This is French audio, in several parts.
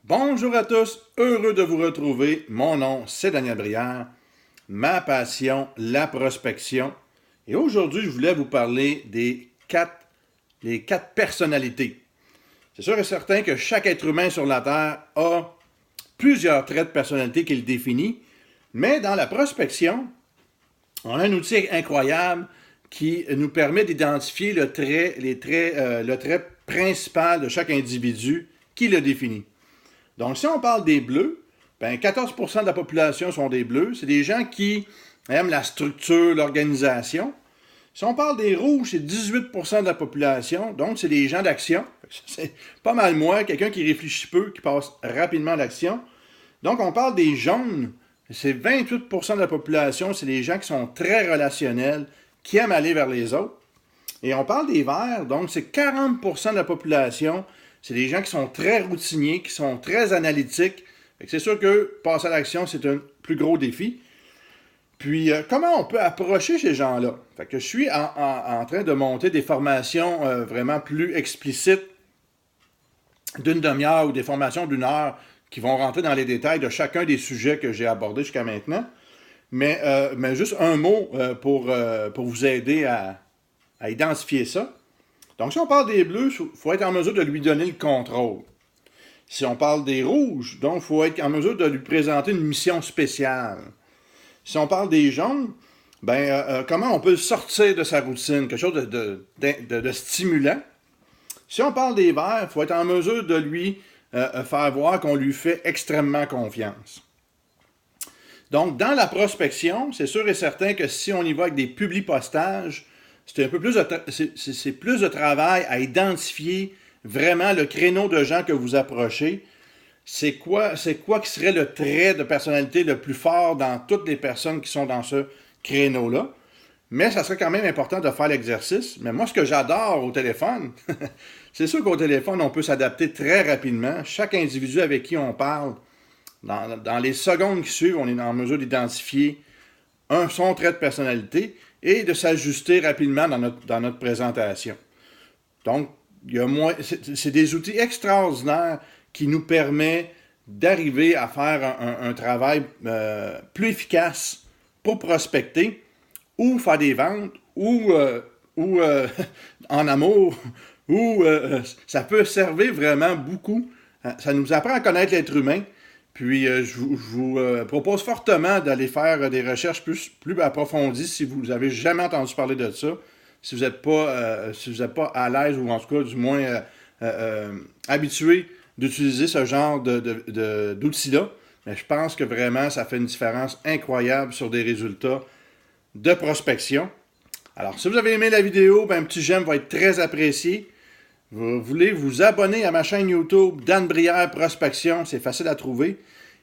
Bonjour à tous, heureux de vous retrouver. Mon nom, c'est Daniel Brière. Ma passion, la prospection. Et aujourd'hui, je voulais vous parler les quatre personnalités. C'est sûr et certain que chaque être humain sur la Terre a plusieurs traits de personnalité qu'il définit, mais dans la prospection, on a un outil incroyable qui nous permet d'identifier le trait principal de chaque individu qui le définit. Donc, si on parle des bleus, ben 14% de la population sont des bleus. C'est des gens qui aiment la structure, l'organisation. Si on parle des rouges, c'est 18% de la population. Donc, c'est des gens d'action. C'est pas mal moins. Quelqu'un qui réfléchit peu, qui passe rapidement à l'action. Donc, on parle des jaunes. C'est 28% de la population. C'est des gens qui sont très relationnels, qui aiment aller vers les autres. Et on parle des verts. Donc, c'est 40% de la population. C'est des gens qui sont très routiniers, qui sont très analytiques. C'est sûr que passer à l'action, c'est un plus gros défi. Puis, comment on peut approcher ces gens-là? Fait que je suis en train de monter des formations vraiment plus explicites d'une demi-heure ou des formations d'une heure qui vont rentrer dans les détails de chacun des sujets que j'ai abordés jusqu'à maintenant. Mais juste un mot pour vous aider à identifier ça. Donc, si on parle des bleus, il faut être en mesure de lui donner le contrôle. Si on parle des rouges, donc il faut être en mesure de lui présenter une mission spéciale. Si on parle des jaunes, comment on peut sortir de sa routine, quelque chose de stimulant. Si on parle des verts, il faut être en mesure de lui faire voir qu'on lui fait extrêmement confiance. Donc, dans la prospection, c'est sûr et certain que si on y va avec des publi-postages, c'est un peu plus c'est plus de travail à identifier vraiment le créneau de gens que vous approchez. C'est quoi qui serait le trait de personnalité le plus fort dans toutes les personnes qui sont dans ce créneau-là. Mais ça serait quand même important de faire l'exercice. Mais moi, ce que j'adore au téléphone, c'est sûr qu'au téléphone, on peut s'adapter très rapidement. Chaque individu avec qui on parle, dans les secondes qui suivent, on est en mesure d'identifier son trait de personnalité et de s'ajuster rapidement dans notre présentation. Donc, c'est des outils extraordinaires qui nous permettent d'arriver à faire un travail plus efficace pour prospecter ou faire des ventes ou en amour ou ça peut servir vraiment beaucoup. Ça nous apprend à connaître l'être humain. Puis, je vous propose fortement d'aller faire des recherches plus approfondies si vous n'avez jamais entendu parler de ça. Si vous n'êtes pas à l'aise ou en tout cas du moins habitué d'utiliser ce genre d'outils-là. Mais je pense que vraiment, ça fait une différence incroyable sur des résultats de prospection. Alors, si vous avez aimé la vidéo, un petit j'aime va être très apprécié. Vous voulez vous abonner à ma chaîne YouTube, Dan Brière Prospection, c'est facile à trouver.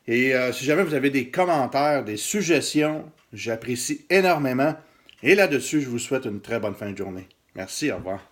Et si jamais vous avez des commentaires, des suggestions, j'apprécie énormément. Et là-dessus, je vous souhaite une très bonne fin de journée. Merci, au revoir.